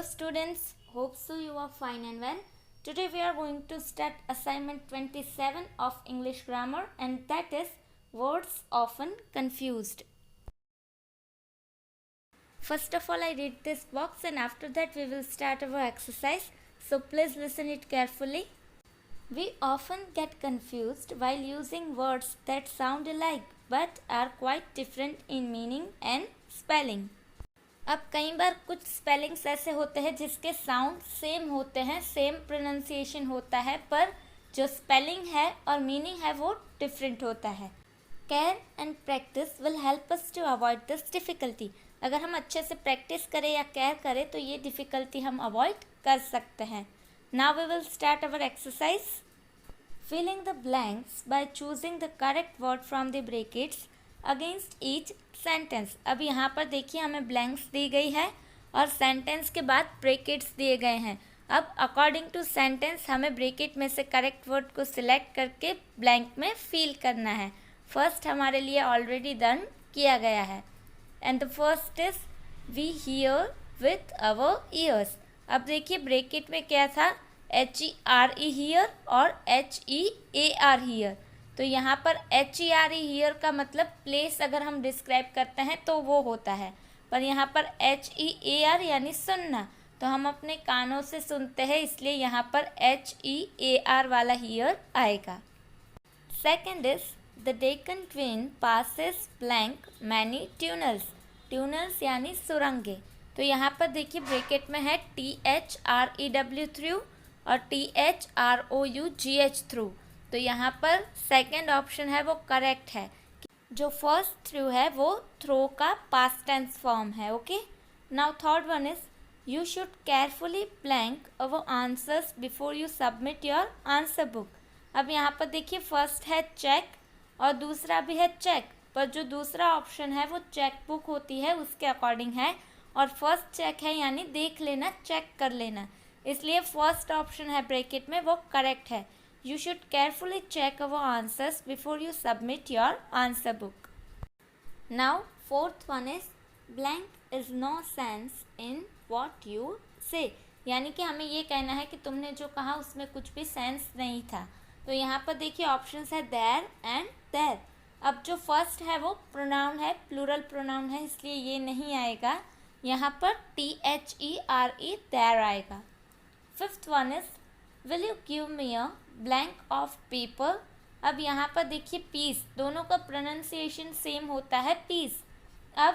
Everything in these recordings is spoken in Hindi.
students, hope so you are fine and well. Today we are going to start assignment 27 of English grammar, and that is words often confused. First of all, I read this box and after that we will start our exercise. So please listen it carefully. We often get confused while using words that sound alike but are quite different in meaning and spelling. अब कई बार कुछ स्पेलिंग्स ऐसे होते हैं जिसके साउंड सेम होते हैं, सेम प्रोनाउंसिएशन होता है, पर जो स्पेलिंग है और मीनिंग है वो डिफरेंट होता है. Care and practice will help us to avoid this difficulty. अगर हम अच्छे से प्रैक्टिस करें या केयर करें तो ये डिफ़िकल्टी हम अवॉइड कर सकते हैं. Now we will start our exercise. Filling the blanks by choosing the correct word from the brackets against each sentence. अब यहाँ पर देखिए हमें ब्लैंक्स दी गई है और सेंटेंस के बाद ब्रैकेट्स दिए गए हैं. अब अकॉर्डिंग टू सेंटेंस हमें ब्रैकेट में से करेक्ट वर्ड को सिलेक्ट करके ब्लैंक में फिल करना है. फर्स्ट हमारे लिए ऑलरेडी डन किया गया है. And the first is we here with our ears. अब देखिए ब्रैकेट में क्या था, HERE हियर और HEAR हियर. तो यहाँ पर HERE हियर का मतलब प्लेस अगर हम डिस्क्राइब करते हैं तो वो होता है, पर यहाँ पर HEAR यानी सुनना, तो हम अपने कानों से सुनते हैं, इसलिए यहाँ पर HEAR वाला हियर आएगा. Second is the Deccan train passes blank many tunnels. Tunnels यानी सुरंगे. तो यहाँ पर देखिए ब्रैकेट में है THREW थ्रू और THROUGH थ्रू. तो यहाँ पर सेकेंड ऑप्शन है वो करेक्ट है. जो फर्स्ट थ्रू है वो थ्रो का पास्ट टेंस फॉर्म है. Okay. Now third one is you should carefully blank our answers before you submit your answer book. अब यहाँ पर देखिए फर्स्ट है चेक और दूसरा भी है चेक, पर जो दूसरा ऑप्शन है वो चेक बुक होती है उसके अकॉर्डिंग है, और फर्स्ट चेक है यानी देख लेना, चेक कर लेना, इसलिए फर्स्ट ऑप्शन है ब्रैकेट में वो करेक्ट है. You should carefully check our answers before you submit your answer book. Now, fourth one is blank is no sense in what you say. यानी कि हमें ये कहना है कि तुमने जो कहा उसमें कुछ भी सेंस नहीं था. तो यहाँ पर देखिए ऑप्शंस है देयर एंड देयर. अब जो फर्स्ट है वो प्रोनाउन है, प्लूरल प्रोनाउन है, इसलिए ये नहीं आएगा. यहाँ पर THERE देयर आएगा. Fifth one is will you give me a blank of paper. अब यहाँ पर देखिए पीस, दोनों का प्रोनाउंसिएशन सेम होता है, पीस. अब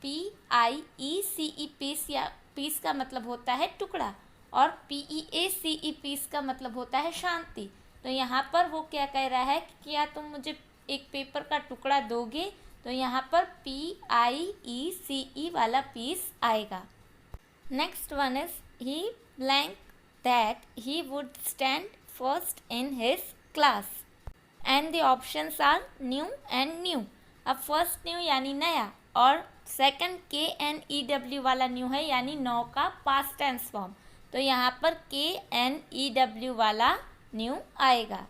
PIECE पीस, या पीस का मतलब होता है टुकड़ा, और PEACE पीस का मतलब होता है शांति. तो यहाँ पर वो क्या कह रहा है कि क्या तुम मुझे एक पेपर का टुकड़ा दोगे, तो यहाँ पर PIECE वाला पीस आएगा. Next one is he blank that he would stand first in his class, and the options are new and new. अब first new यानी नया, और second KNEW वाला new है यानी नो का past tense form. तो यहाँ पर KNEW वाला new आएगा.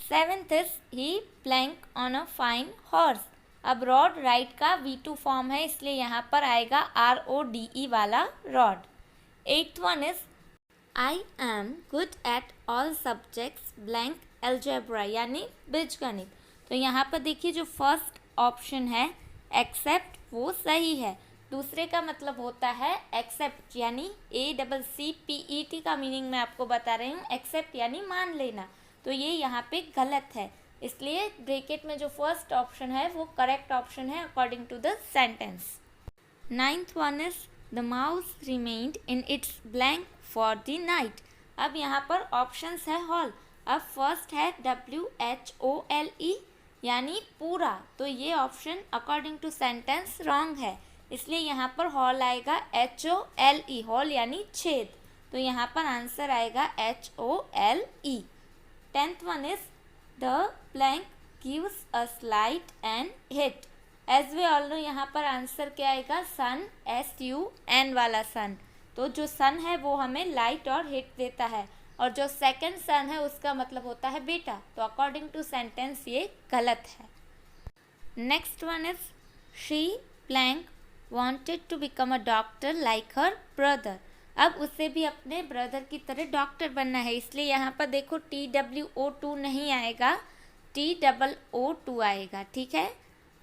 Seventh is he blank on a fine horse. अब रॉड राइट का V2 फॉर्म है, इसलिए यहाँ पर आएगा RODE वाला rod. Eighth one is I am good at all subjects blank algebra यानी बीजगणित. तो यहाँ पर देखिए जो फर्स्ट ऑप्शन है एक्सेप्ट वो सही है. दूसरे का मतलब होता है एक्सेप्ट यानी ACCPET का मीनिंग मैं आपको बता रही हूँ. एक्सेप्ट यानी मान लेना, तो ये यहाँ पे गलत है, इसलिए ब्रैकेट में जो फर्स्ट ऑप्शन है वो करेक्ट ऑप्शन है according to the sentence. Ninth one is the mouse remained in its blank for the night. अब यहाँ पर ऑप्शंस है हॉल. अब फर्स्ट है WHOLE यानी पूरा, तो ये option according to sentence wrong है, इसलिए यहाँ पर हॉल आएगा HOLE, हॉल यानी छेद. तो यहाँ पर आंसर आएगा HOLE. Tenth one is the blank gives us light and heat. As we all know यहाँ पर आंसर क्या आएगा, सन, SUN वाला सन. तो जो सन है वो हमें लाइट और हीट देता है, और जो सेकंड सन है उसका मतलब होता है बेटा. तो अकॉर्डिंग टू सेंटेंस ये गलत है. Next one is she blank wanted to become a doctor like her brother। अब उसे भी अपने ब्रदर की तरह डॉक्टर बनना है, इसलिए यहाँ पर देखो TWO2 नहीं आएगा, TOO2 आएगा, ठीक है।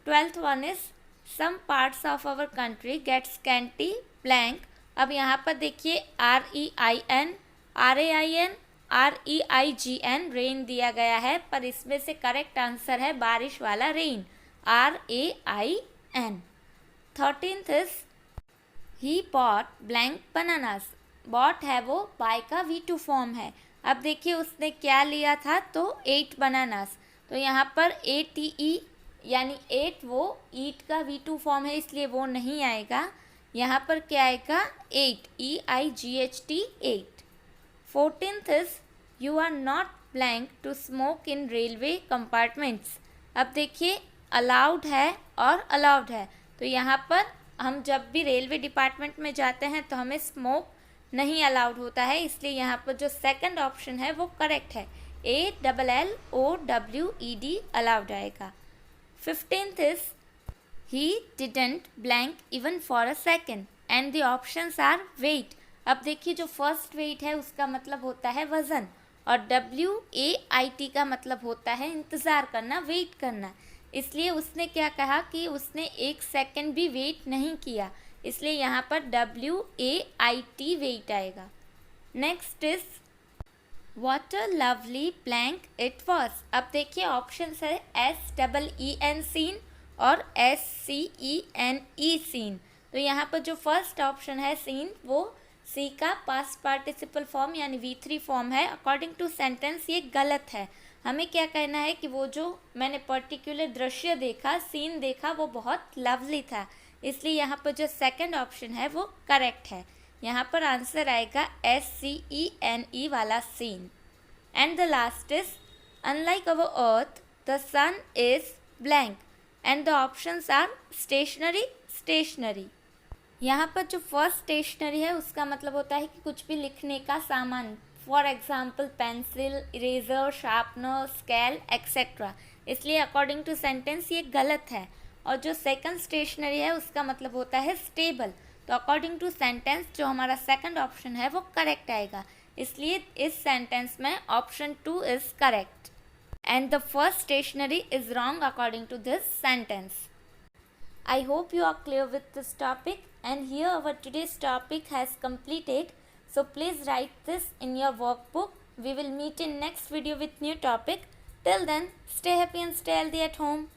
12th one is some parts of our country get scanty blank. अब यहाँ पर देखिए REIN, RAIN, REIGN रेन दिया गया है, पर इसमें से करेक्ट आंसर है बारिश वाला rain, RAIN। 13th is he bought blank bananas. Bought है वो बाय का V2 फॉर्म है। अब देखिए उसने क्या लिया था, तो 8 बनानास, तो यहाँ पर ATE यानी 8 वो ईट का V2 फॉर्म है, इसलिए वो नहीं आएगा। यहाँ पर क्या आएगा 8, EIGHT 8। 14th is you are not blank to smoke in railway compartments. अब देखिए अलाउड है और अलाउड है, तो यहाँ पर हम जब भी रेलवे डिपार्टमेंट में जाते हैं तो हमें स्मोक नहीं अलाउड होता है, इसलिए यहाँ पर जो सेकंड ऑप्शन है वो करेक्ट है, ALLOWED अलाउड आएगा। 15th is he didn't blank even for a second and the options are weight। अब देखिए जो फर्स्ट वेट है उसका मतलब होता है वज़न, और WAIT का मतलब होता है इंतज़ार करना, वेट करना, इसलिए उसने क्या कहा कि उसने 1 सेकंड भी वेट नहीं किया, इसलिए यहाँ पर WAIT वेट आएगा। Next is What a lovely blank it was। अब देखिए ऑप्शंस है SEEN सीन और SCENE सीन। तो यहाँ पर जो फर्स्ट ऑप्शन है सीन, वो सी का पास्ट पार्टिसिपल फॉर्म यानी V3 फॉर्म है। अकॉर्डिंग टू सेंटेंस ये गलत है। हमें क्या कहना है कि वो जो मैंने पर्टिकुलर दृश्य देखा, सीन देखा, वो बहुत लवली था, इसलिए यहाँ पर जो सेकंड ऑप्शन है वो करेक्ट है। यहाँ पर आंसर आएगा SCENE वाला scene. And the last is unlike our earth the sun is blank and the options are stationary, stationary. यहाँ पर जो फर्स्ट स्टेशनरी है उसका मतलब होता है कि कुछ भी लिखने का सामान, for example pencil, eraser, sharpener, scale etcetera, इसलिए अकॉर्डिंग टू सेंटेंस ये गलत है। और जो सेकंड स्टेशनरी है उसका मतलब होता है स्टेबल, तो अकॉर्डिंग टू सेंटेंस जो हमारा सेकंड ऑप्शन है वो करेक्ट आएगा, इसलिए इस सेंटेंस में option 2 is correct and the first stationary is wrong according to this sentence. I hope you are clear with this topic, and here our today's topic has completed. So please write this in your workbook. We will meet in next video with new topic. Till then, stay happy and stay healthy at home.